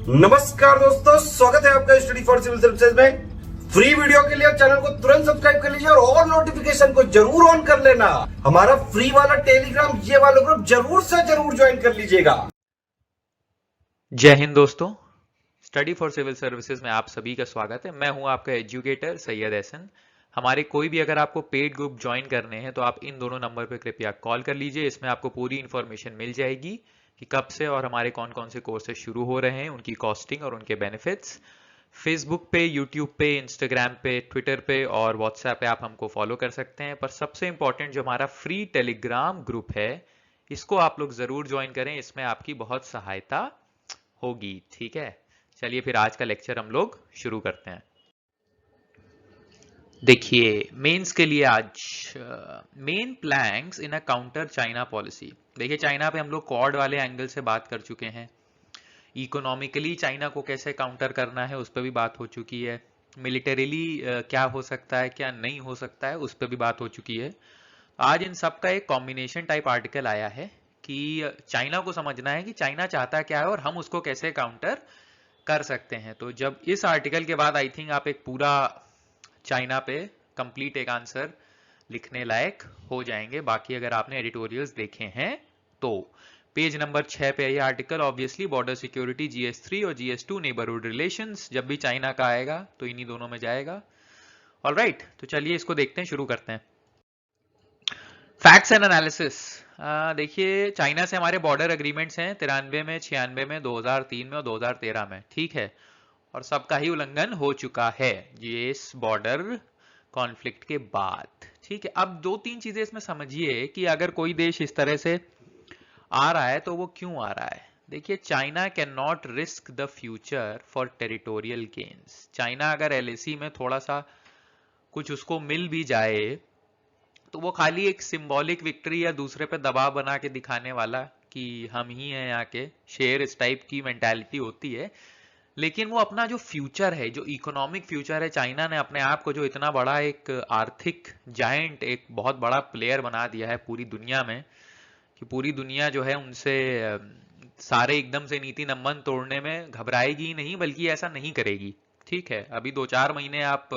नमस्कार दोस्तों, स्वागत है आपका स्टडी फॉर सिविल सर्विसेज में। फ्री वीडियो के लिए चैनल को तुरंत सब्सक्राइब कर लीजिए और नोटिफिकेशन को जरूर ऑन कर लेना। हमारा फ्री वाला टेलीग्राम ये वाला ग्रुप जरूर से जरूर ज्वाइन कर लीजिएगा। जय हिंद दोस्तों, स्टडी फॉर सिविल सर्विसेज में आप सभी का स्वागत है। मैं हूं आपका एजुकेटर सैयद एहसन। हमारे कोई भी अगर आपको पेड ग्रुप ज्वाइन करने हैं तो आप इन दोनों नंबर पर कृपया कॉल कर लीजिए। इसमें आपको पूरी इन्फॉर्मेशन मिल जाएगी कि कब से और हमारे कौन कौन से कोर्सेज शुरू हो रहे हैं, उनकी कॉस्टिंग और उनके बेनिफिट्स। फेसबुक पे, यूट्यूब पे, इंस्टाग्राम पे, ट्विटर पे और व्हाट्सएप पे आप हमको फॉलो कर सकते हैं। पर सबसे इंपॉर्टेंट जो हमारा फ्री टेलीग्राम ग्रुप है, इसको आप लोग जरूर ज्वाइन करें। इसमें आपकी बहुत सहायता होगी। ठीक है, चलिए फिर आज का लेक्चर हम लोग शुरू करते हैं। देखिए, मेंस के लिए आज main planks in a counter China policy. देखिए, चाइना पे हम लोग क्वाड वाले एंगल से बात कर चुके हैं। इकोनॉमिकली चाइना को कैसे काउंटर करना है उस पर भी बात हो चुकी है। मिलिटरीली क्या हो सकता है, क्या नहीं हो सकता है, उस पर भी बात हो चुकी है। आज इन सब का एक कॉम्बिनेशन टाइप आर्टिकल आया है कि चाइना को समझना है कि चाइना चाहता क्या है और हम उसको कैसे काउंटर कर सकते हैं। तो जब इस आर्टिकल के बाद आई थिंक आप एक पूरा चाइना पे कंप्लीट एक आंसर लिखने लायक हो जाएंगे। बाकी अगर आपने एडिटोरियल्स देखे हैं तो पेज नंबर 6 पे ये article, obviously border security GS3 और GS2 नेबरहुड रिलेशंस, जब भी चाइना का आएगा तो इन्हीं दोनों में जाएगा। ऑलराइट, तो चलिए इसको देखते हैं, शुरू करते हैं। Facts and analysis. देखिए, चाइना से हमारे बॉर्डर एग्रीमेंट्स हैं 93 में, 96 में, 2003 में और 2013 में। ठीक है, और सबका ही उल्लंघन हो चुका है ये इस बॉर्डर कॉन्फ्लिक्ट के बाद। ठीक है, अब दो तीन चीजें इसमें समझिए कि अगर कोई देश इस तरह से आ रहा है तो वो क्यों आ रहा है। देखिए, China can not risk the future for territorial gains. China अगर LAC में थोड़ा सा कुछ उसको मिल भी जाए तो वो खाली एक सिंबॉलिक विक्ट्री या दूसरे पे दबाव बना के दिखाने वाला कि हम ही हैं यहाँ के शेर, इस टाइप की मेंटालिटी होती है। लेकिन वो अपना जो फ्यूचर है, जो इकोनॉमिक फ्यूचर है, चाइना ने अपने आप को जो इतना बड़ा एक आर्थिक जायंट, एक बहुत बड़ा प्लेयर बना दिया है पूरी दुनिया में कि पूरी दुनिया जो है उनसे सारे एकदम से नीति नंबन तोड़ने में घबराएगी ही नहीं, बल्कि ऐसा नहीं करेगी। ठीक है, अभी 2-4 महीने आप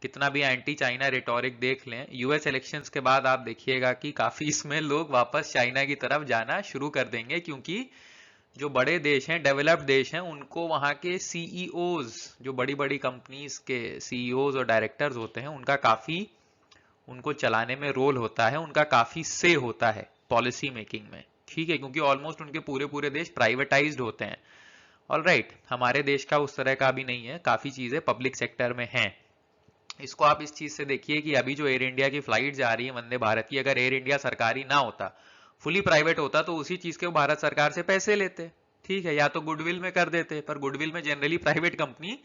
कितना भी एंटी चाइना रिटोरिक देख लें, US इलेक्शंस के बाद आप देखिएगा कि काफी इसमें लोग वापस चाइना की तरफ जाना शुरू कर देंगे, क्योंकि जो बड़े देश हैं, डेवलप्ड देश हैं, उनको वहां के CEOs, जो बड़ी बड़ी कंपनीज के CEOs और डायरेक्टर्स होते हैं, उनका काफी उनको चलाने में रोल होता है, उनका काफी से होता है पॉलिसी मेकिंग में। ठीक है, क्योंकि ऑलमोस्ट उनके पूरे पूरे देश प्राइवेटाइज्ड होते हैं। ऑलराइट, हमारे देश का उस तरह का भी नहीं है, काफी चीजें पब्लिक सेक्टर में हैं। इसको आप इस चीज से देखिए कि अभी जो एयर इंडिया की फ्लाइट जा रही है वंदे भारत की, अगर एयर इंडिया सरकारी ना होता, फुली प्राइवेट होता, तो उसी चीज के वो भारत सरकार से पैसे लेते। ठीक है, या तो गुडविल में कर देते, पर गुडविल में जनरली प्राइवेट कंपनी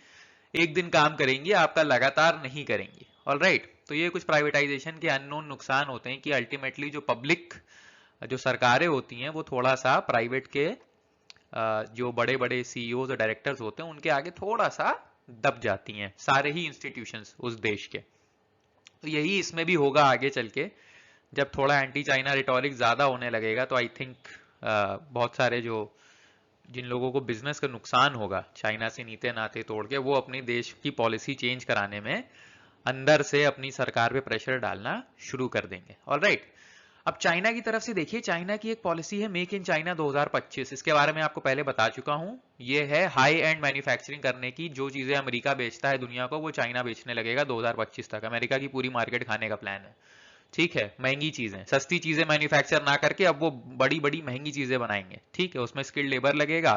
एक दिन काम करेंगी, आपका लगातार नहीं करेंगी। ऑलराइट, तो ये कुछ प्राइवेटाइजेशन के अननोन नुकसान होते हैं कि अल्टीमेटली जो पब्लिक, जो सरकारें होती हैं, वो थोड़ा सा प्राइवेट के जो बड़े बड़े CEOs और डायरेक्टर्स होते हैं उनके आगे थोड़ा सा दब जाती हैं, सारे ही इंस्टीट्यूशंस उस देश के। तो यही इसमें भी होगा आगे चल के, जब थोड़ा एंटी चाइना रिटोरिक ज्यादा होने लगेगा तो आई थिंक बहुत सारे जो जिन लोगों को बिजनेस का नुकसान होगा चाइना से नीते नाते तोड़ के, वो अपने देश की पॉलिसी चेंज कराने में अंदर से अपनी सरकार पे प्रेशर डालना शुरू कर देंगे। ऑलराइट, अब चाइना की तरफ से देखिए, चाइना की एक पॉलिसी है मेक इन चाइना 2025। इसके बारे में आपको पहले बता चुका हूं। ये है हाई एंड मैन्युफैक्चरिंग करने की, जो चीजें अमेरिका बेचता है दुनिया को, वो चाइना बेचने लगेगा 2025 तक। अमेरिका की पूरी मार्केट खाने का प्लान है। ठीक है, महंगी चीजें, सस्ती चीजें मैन्युफैक्चर ना करके अब वो बड़ी बड़ी महंगी चीजें बनाएंगे। ठीक है, उसमें स्किल्ड लेबर लगेगा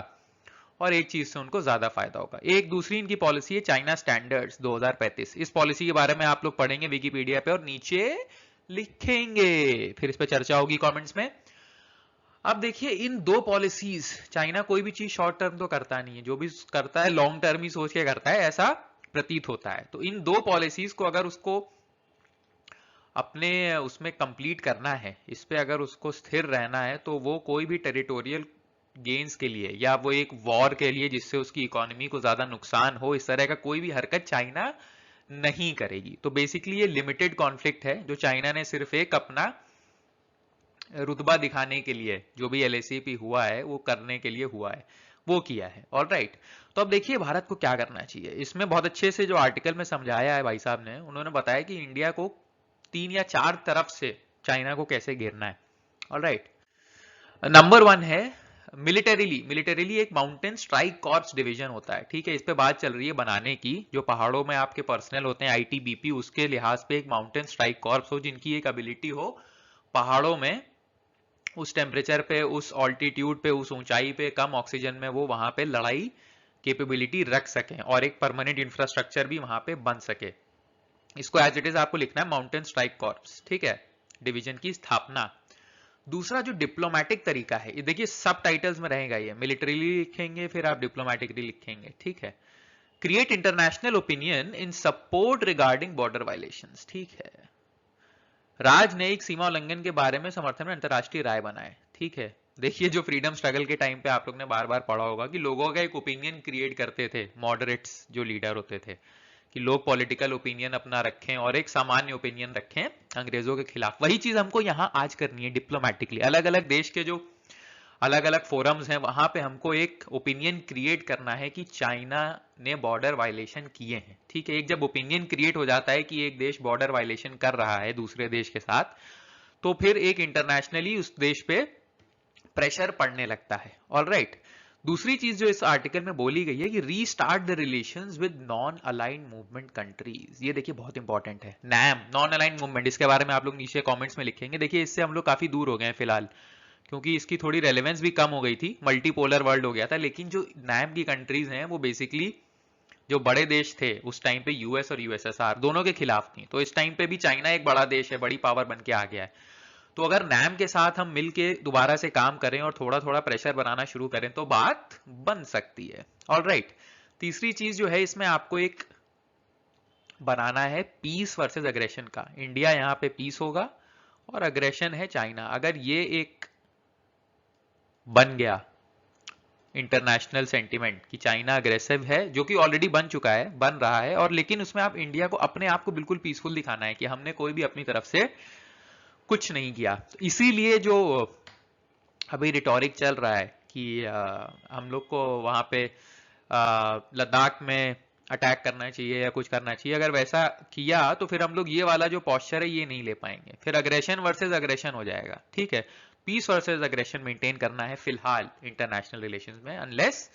और एक चीज से उनको ज्यादा फायदा होगा। एक दूसरी इनकी पॉलिसी है चाइना स्टैंडर्ड्स 2035। इस पॉलिसी के बारे में आप लोग पढ़ेंगे विकिपीडिया पे और नीचे लिखेंगे, फिर इस पे चर्चा होगी कमेंट्स में। अब देखिए, इन दो पॉलिसीज, चाइना कोई भी चीज शॉर्ट टर्म तो करता नहीं है, जो भी करता है लॉन्ग टर्म ही सोच के करता है, ऐसा प्रतीत होता है। तो इन दो पॉलिसीज को अगर उसको अपने उसमें कंप्लीट करना है, इस पे अगर उसको स्थिर रहना है, तो वो कोई भी टेरिटोरियल गेन्स के लिए या वो एक वॉर के लिए जिससे उसकी इकोनॉमी को ज्यादा नुकसान हो, इस तरह का कोई भी हरकत चाइना नहीं करेगी। तो बेसिकली ये लिमिटेड कॉन्फ्लिक्ट है जो चाइना ने सिर्फ एक अपना रुतबा दिखाने के लिए, जो भी LAC हुआ है वो करने के लिए हुआ है। वो किया है। ऑलराइट, तो अब देखिए भारत को क्या करना चाहिए। इसमें बहुत अच्छे से जो आर्टिकल में समझाया है भाई साहब ने, उन्होंने बताया कि इंडिया को 3 या 4 तरफ से चाइना को कैसे घेरना है। ऑलराइट, नंबर 1 है मिलिटरीली एक माउंटेन स्ट्राइक कॉर्प्स डिवीजन होता है, ठीक है। इस पे बात चल रही है बनाने की, जो पहाड़ों में आपके पर्सनल होते हैं आईटीबीपी, उसके लिहाज पे एक माउंटेन स्ट्राइक कॉर्प्स हो जिनकी एक एबिलिटी हो पहाड़ों में उस टेम्परेचर पे, उस ऑल्टीट्यूड पे, उस ऊंचाई पे, कम ऑक्सीजन में वो वहां पे लड़ाई कैपेबिलिटी रख सकें और एक परमानेंट इंफ्रास्ट्रक्चर भी वहां पे बन सके। इसको एज इट इज आपको लिखना है माउंटेन स्ट्राइक कॉर्प्स, ठीक है, डिवीजन की स्थापना। दूसरा जो डिप्लोमेटिक तरीका है, ये देखिए सब टाइटल्स में रहेगा, ये मिलिट्रीली लिखेंगे फिर आप डिप्लोमेटिकली लिखेंगे, ठीक है। Create international opinion in support regarding border violations, ठीक है। राजनयिक सीमा उल्लंघन के बारे में समर्थन में अंतरराष्ट्रीय राय बनाए, ठीक है। देखिए जो फ्रीडम स्ट्रगल के टाइम पे आप लोग ने बार बार पढ़ा होगा कि लोगों का एक ओपिनियन क्रिएट करते थे मॉडरेट्स जो लीडर होते थे, कि लोग पॉलिटिकल ओपिनियन अपना रखें और एक सामान्य ओपिनियन रखें अंग्रेजों के खिलाफ। वही चीज हमको यहाँ आज करनी है डिप्लोमेटिकली। अलग अलग देश के जो अलग अलग फोरम्स हैं वहां पे हमको एक ओपिनियन क्रिएट करना है कि चाइना ने बॉर्डर वायलेशन किए हैं, ठीक है। एक जब ओपिनियन क्रिएट हो जाता है कि एक देश बॉर्डर वायलेशन कर रहा है दूसरे देश के साथ, तो फिर एक इंटरनेशनली उस देश पे प्रेशर पड़ने लगता है। ऑलराइट, दूसरी चीज जो इस आर्टिकल में बोली गई है कि restart the relations with non aligned movement countries. ये देखिए बहुत इंपॉर्टेंट है, नैम नॉन अलाइंड मूवमेंट, इसके बारे में आप लोग नीचे कमेंट्स में लिखेंगे। देखिए इससे हम लोग काफी दूर हो गए हैं फिलहाल, क्योंकि इसकी थोड़ी रेलेवेंस भी कम हो गई थी, मल्टीपोलर वर्ल्ड हो गया था। लेकिन जो नैम की कंट्रीज हैं वो बेसिकली जो बड़े देश थे उस टाइम पे यूएस और यूएसएसआर दोनों के खिलाफ थी, तो इस टाइम पे भी चाइना एक बड़ा देश है, बड़ी पावर बन के आ गया है। तो अगर नैम के साथ हम मिलके दोबारा से काम करें और थोड़ा थोड़ा प्रेशर बनाना शुरू करें तो बात बन सकती है। ऑलराइट, तीसरी चीज जो है इसमें आपको एक बनाना है पीस वर्सेस अग्रेशन का। इंडिया यहाँ पे पीस होगा और अग्रेशन है चाइना। अगर ये एक बन गया इंटरनेशनल सेंटिमेंट कि चाइना अग्रेसिव है, जो कि ऑलरेडी बन चुका है, बन रहा है, और लेकिन उसमें आप इंडिया को अपने आप को बिल्कुल पीसफुल दिखाना है कि हमने कोई भी अपनी तरफ से कुछ नहीं किया। तो इसीलिए जो अभी रिटोरिक चल रहा है कि हम लोग को वहां पे लद्दाख में अटैक करना चाहिए या कुछ करना चाहिए, अगर वैसा किया तो फिर हम लोग ये वाला जो पॉस्चर है ये नहीं ले पाएंगे, फिर अग्रेशन वर्सेस अग्रेशन हो जाएगा, ठीक है। पीस वर्सेस अग्रेशन मेंटेन करना है फिलहाल इंटरनेशनल रिलेशंस में, अनलेस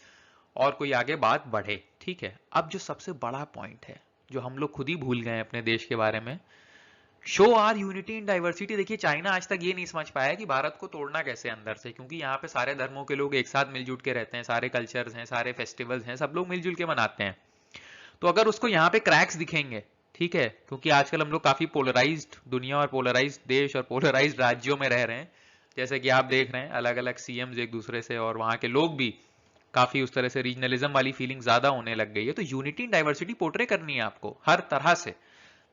और कोई आगे बात बढ़े, ठीक है। अब जो सबसे बड़ा पॉइंट है जो हम लोग खुद ही भूल गए अपने देश के बारे में, show our unity in diversity. देखिए चाइना आज तक ये नहीं समझ पाया कि भारत को तोड़ना कैसे अंदर से, क्योंकि यहाँ पे सारे धर्मों के लोग एक साथ मिलजुल के रहते हैं, सारे कल्चर्स हैं, सारे फेस्टिवल्स हैं, सब लोग मिलजुल के मनाते हैं। तो अगर उसको यहाँ पे क्रैक्स दिखेंगे, ठीक है, क्योंकि आजकल हम लोग काफी पोलराइज्ड दुनिया और पोलराइज्ड देश और पोलराइज्ड राज्यों में रह रहे हैं, जैसे कि आप देख रहे हैं अलग अलग सीएम्स एक दूसरे से, और वहां के लोग भी काफी उस तरह से रीजनलिज्म वाली फीलिंग ज्यादा होने लग गई है। तो यूनिटी इन डाइवर्सिटी पोर्ट्रे करनी है आपको हर तरह से,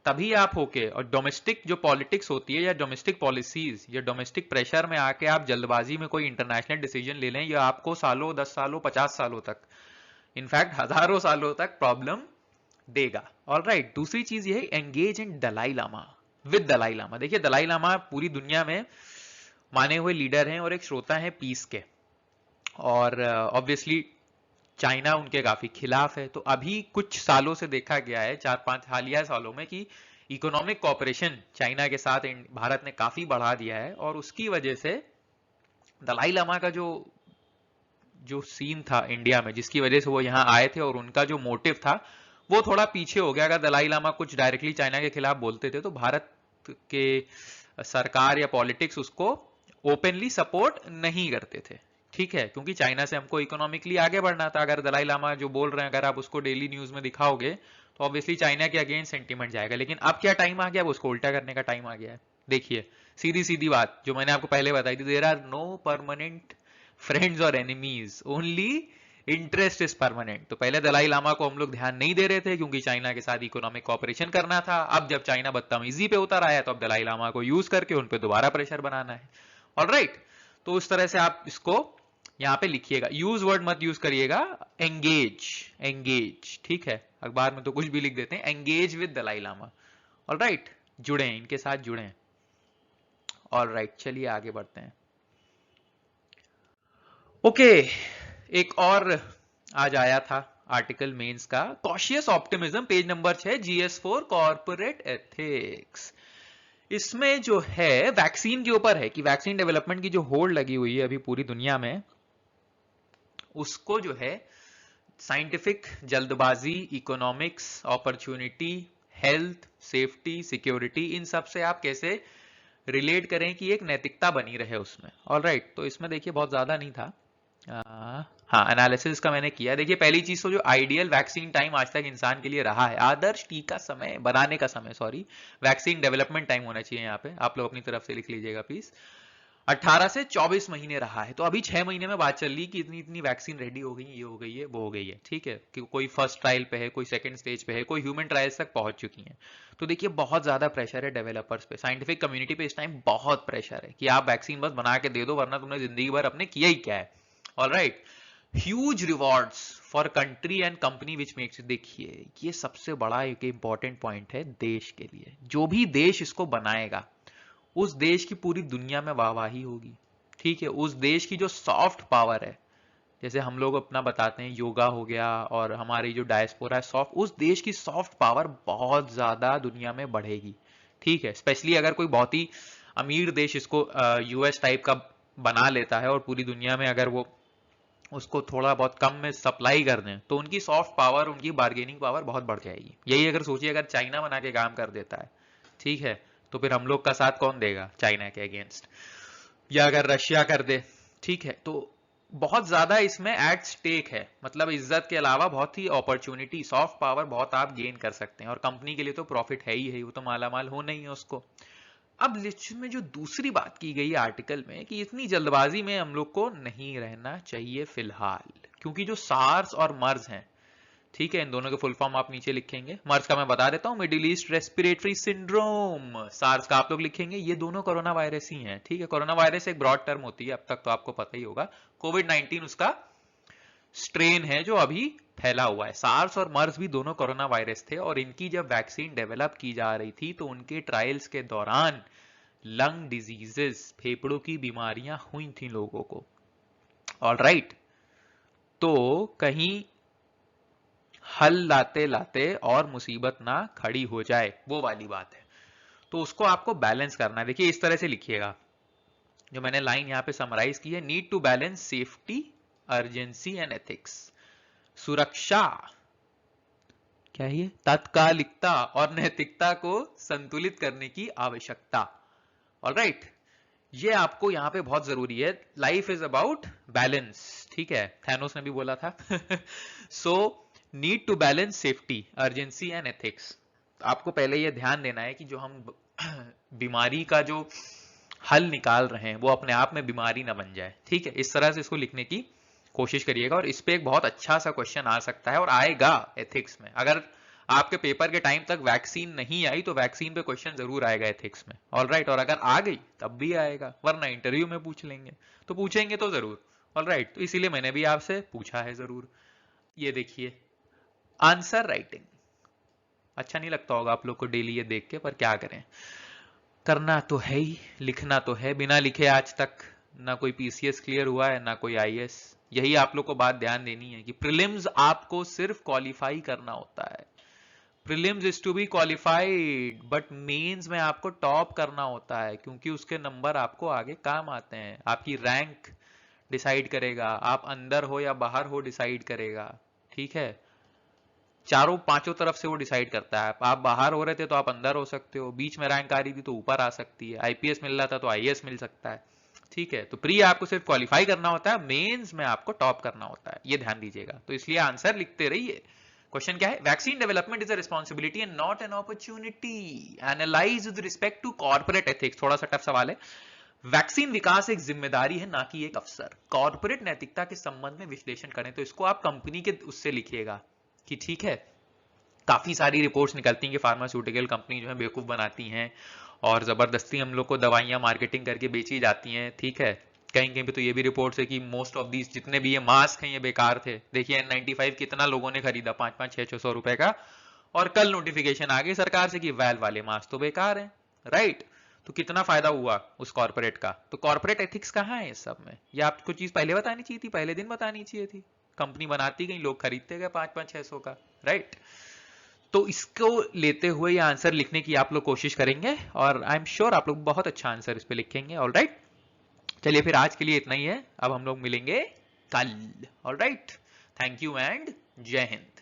तभी आप होके, और डोमेस्टिक जो पॉलिटिक्स होती है या डोमेस्टिक पॉलिसीज या डोमेस्टिक प्रेशर में आके आप जल्दबाजी में कोई इंटरनेशनल डिसीजन ले लें, या आपको सालों 10 सालों 50 सालों तक, इनफैक्ट हजारों सालों तक प्रॉब्लम देगा। ऑलराइट, दूसरी चीज ये है engage in Dalai Lama, with Dalai Lama. देखिए दलाई लामा पूरी दुनिया में माने हुए लीडर हैं और एक श्रोता है पीस के, और ऑब्वियसली चाइना उनके काफी खिलाफ है। तो अभी कुछ सालों से देखा गया है, 4-5 हालिया सालों में, कि इकोनॉमिक कॉपरेशन चाइना के साथ भारत ने काफी बढ़ा दिया है, और उसकी वजह से दलाई लामा का जो जो सीन था इंडिया में, जिसकी वजह से वो यहाँ आए थे और उनका जो मोटिव था वो थोड़ा पीछे हो गया। अगर दलाई लामा कुछ डायरेक्टली चाइना के खिलाफ बोलते थे तो भारत के सरकार या पॉलिटिक्स उसको ओपनली सपोर्ट नहीं करते थे, ठीक है, क्योंकि चाइना से हमको इकोनॉमिकली आगे बढ़ना था। अगर दलाई लामा जो बोल रहे हैं अगर आप उसको डेली न्यूज में दिखाओगे तो ऑब्वियसली चाइना के अगेंस्ट सेंटीमेंट जाएगा। लेकिन अब क्या टाइम आ गया, उसको उल्टा करने का टाइम आ गया है। देखिए सीधी सीधी बात जो मैंने आपको पहले बताई थी, there are no permanent friends और enemies, only interest is permanent. तो पहले दलाई लामा को हम लोग ध्यान नहीं दे रहे थे क्योंकि चाइना के साथ इकोनॉमिक कॉपरेशन करना था। अब जब चाइना बदतमीजी पे उतर आया तो अब दलाई लामा को यूज करके उन पे दोबारा प्रेशर बनाना है। ऑलराइट, तो उस तरह से आप इसको यहाँ पे लिखिएगा, यूज वर्ड मत यूज करिएगा, एंगेज, एंगेज, ठीक है। अखबार में तो कुछ भी लिख देते हैं, engage with Dalai Lama. Alright, जुड़े, इनके साथ जुड़े। ऑलराइट, चलिए आगे बढ़ते हैं। ओके, एक और आज आया था आर्टिकल मेंस का, cautious optimism, page number 6, GS4 corporate ethics. इसमें जो है वैक्सीन के ऊपर है कि वैक्सीन डेवलपमेंट की जो होल्ड लगी हुई है अभी पूरी दुनिया में, उसको जो है साइंटिफिक जल्दबाजी, economics, opportunity, health, safety, security, इन सब से आप कैसे रिलेट करें कि एक नैतिकता बनी रहे उसमें। ऑलराइट, तो इसमें देखिए बहुत ज्यादा नहीं था। हाँ, एनालिसिस का मैंने किया। देखिए पहली चीज तो जो आइडियल वैक्सीन टाइम आज तक इंसान के लिए रहा है, आदर्श टीका समय बनाने का समय, सॉरी वैक्सीन डेवलपमेंट टाइम होना चाहिए, यहाँ पे आप लोग अपनी तरफ से लिख लीजिएगा प्लीज, 18 से 24 महीने रहा है। तो अभी 6 महीने में बात चल रही कि इतनी इतनी वैक्सीन रेडी हो गई, ये हो गई है, वो हो गई है, ठीक है, कि कोई फर्स्ट ट्रायल पे है, कोई सेकंड स्टेज पे है, कोई ह्यूमन ट्रायल्स तक पहुंच चुकी हैं। तो देखिए बहुत ज्यादा प्रेशर है डेवलपर्स पे, साइंटिफिक कम्युनिटी पे इस टाइम बहुत प्रेशर है कि आप वैक्सीन बस बना के दे दो, वरना तुमने जिंदगी भर अपने किया ही क्या है। Alright, huge rewards for country and company which makes. देखिए ये सबसे बड़ा एक इंपॉर्टेंट पॉइंट है देश के लिए, जो भी देश इसको बनाएगा उस देश की पूरी दुनिया में वाहवाही होगी, ठीक है। उस देश की जो सॉफ्ट पावर है, जैसे हम लोग अपना बताते हैं योगा हो गया, और हमारी जो डायस्पोरा है सॉफ्ट, उस देश की सॉफ्ट पावर बहुत ज्यादा दुनिया में बढ़ेगी, ठीक है। स्पेशली अगर कोई बहुत ही अमीर देश इसको US टाइप का बना लेता है और पूरी दुनिया में अगर वो उसको थोड़ा बहुत कम में सप्लाई कर दें, तो उनकी सॉफ्ट पावर, उनकी बार्गेनिंग पावर बहुत बढ़ जाएगी। यही अगर सोचिए अगर चाइना बना के काम कर देता है, ठीक है, तो फिर हम लोग का साथ कौन देगा चाइना के अगेंस्ट, या अगर रशिया कर दे, ठीक है। तो बहुत ज्यादा इसमें एट स्टेक है, मतलब इज्जत के अलावा बहुत ही अपॉर्चुनिटी, सॉफ्ट पावर बहुत आप गेन कर सकते हैं, और कंपनी के लिए तो प्रॉफिट है ही है, वो तो मालामाल होना ही है उसको। अब लिस्ट में जो दूसरी बात की गई आर्टिकल में कि इतनी जल्दबाजी में हम लोग को नहीं रहना चाहिए फिलहाल, क्योंकि जो सार्स और मर्स हैं, ठीक है, इन दोनों के फुल फॉर्म आप नीचे लिखेंगे। मर्स का मैं बता देता हूं, Middle East respiratory syndrome. SARS का आप लोग लिखेंगे, ये दोनों कोरोना वायरस ही हैं, ठीक है। कोरोना वायरस एक ब्रॉड टर्म होती है, अब तक तो आपको पता ही होगा। कोविड-19 उसका स्ट्रेन है जो अभी फैला हुआ है। सार्स और मर्स भी दोनों कोरोना वायरस थे, और इनकी जब वैक्सीन डेवलप की जा रही थी तो उनके ट्रायल्स के दौरान लंग डिजीजेस, फेफड़ों की बीमारियां हुई थी लोगों को। ऑलराइट, तो कहीं हल लाते लाते और मुसीबत ना खड़ी हो जाए, वो वाली बात है। तो उसको आपको बैलेंस करना है। देखिए इस तरह से लिखिएगा, जो मैंने लाइन यहां पे समराइज की है, need to balance safety, urgency and ethics. सुरक्षा, क्या है ये, तात्कालिकता और नैतिकता को संतुलित करने की आवश्यकता। ऑलराइट, ये आपको यहां पे बहुत जरूरी है। लाइफ इज अबाउट बैलेंस, ठीक है, थैनोस ने भी बोला था। So need to balance safety, urgency and ethics. आपको पहले ये ध्यान देना है कि जो हम बीमारी का जो हल निकाल रहे हैं वो अपने आप में बीमारी ना बन जाए, ठीक है। इस तरह से इसको लिखने की कोशिश करिएगा, और इस पे एक बहुत अच्छा सा क्वेश्चन आ सकता है और आएगा एथिक्स में। अगर आपके पेपर के टाइम तक वैक्सीन नहीं आई तो वैक्सीन पे क्वेश्चन जरूर आएगा एथिक्स में। ऑलराइट, और अगर आ गई तब भी आएगा, वरना इंटरव्यू में पूछ लेंगे, तो पूछेंगे तो जरूर। ऑलराइट, तो इसीलिए मैंने भी आपसे पूछा है जरूर। ये देखिए आंसर राइटिंग, अच्छा नहीं लगता होगा आप लोग को डेली ये देख के, पर क्या करें, करना तो है ही, लिखना तो है। बिना लिखे आज तक ना कोई PCS क्लियर हुआ है ना कोई IAS। यही आप लोग को बात ध्यान देनी है कि प्रीलिम्स आपको सिर्फ क्वालिफाई करना होता है। Prelims is to be qualified, but mains में आपको टॉप करना होता है, क्योंकि उसके नंबर आपको आगे काम आते हैं। आपकी रैंक डिसाइड करेगा, आप अंदर हो या बाहर हो डिसाइड करेगा, ठीक है। चारों पांचों तरफ से वो डिसाइड करता है। आप बाहर हो रहे थे तो आप अंदर हो सकते हो, बीच में रैंक आ रही थी तो ऊपर आ सकती है, IPS मिल रहा था तो IAS मिल सकता है, ठीक है। तो प्री आपको सिर्फ क्वालिफाई करना होता है, मेंस में आपको टॉप करना होता है, ये ध्यान दीजिएगा। तो इसलिए आंसर लिखते रहिए। क्वेश्चन क्या है, vaccine development is a responsibility and not an opportunity, analyse with respect to corporate ethics. थोड़ा सा टफ सवाल है। वैक्सीन विकास एक जिम्मेदारी है, ना कि एक अवसर। कॉर्पोरेट नैतिकता के संबंध में विश्लेषण करें, तो इसको आप कंपनी के उससे लिखिएगा कि ठीक है, काफी सारी रिपोर्ट्स निकलती हैं कि फार्मास्यूटिकल कंपनी जो है बेवकूफ बनाती हैं और जबरदस्ती हम लोग को दवाइयां मार्केटिंग करके बेची जाती हैं, ठीक है। कहीं कहीं पे तो ये भी रिपोर्ट्स है कि मोस्ट ऑफ दीज जितने भी ये मास्क हैं ये बेकार थे। देखिए N95 कितना लोगों ने खरीदा 5-5, 600 रुपए का, और कल नोटिफिकेशन आ गई सरकार से कि वैल वाले मास्क तो बेकार हैं, राइट। तो कितना फायदा हुआ उस कॉर्पोरेट का। तो कॉर्पोरेट एथिक्स कहाँ है इस सब में? ये आपको चीज पहले बतानी चाहिए थी, पहले दिन बतानी चाहिए थी। कंपनी बनाती गई, लोग खरीदते गए 5-5-600 का, राइट। तो इसको लेते हुए ये आंसर लिखने की आप लोग कोशिश करेंगे और आई एम श्योर आप लोग बहुत अच्छा आंसर इस पे लिखेंगे। ऑलराइट, चलिए फिर आज के लिए इतना ही है, अब हम लोग मिलेंगे कल। ऑलराइट, थैंक यू एंड जय हिंद।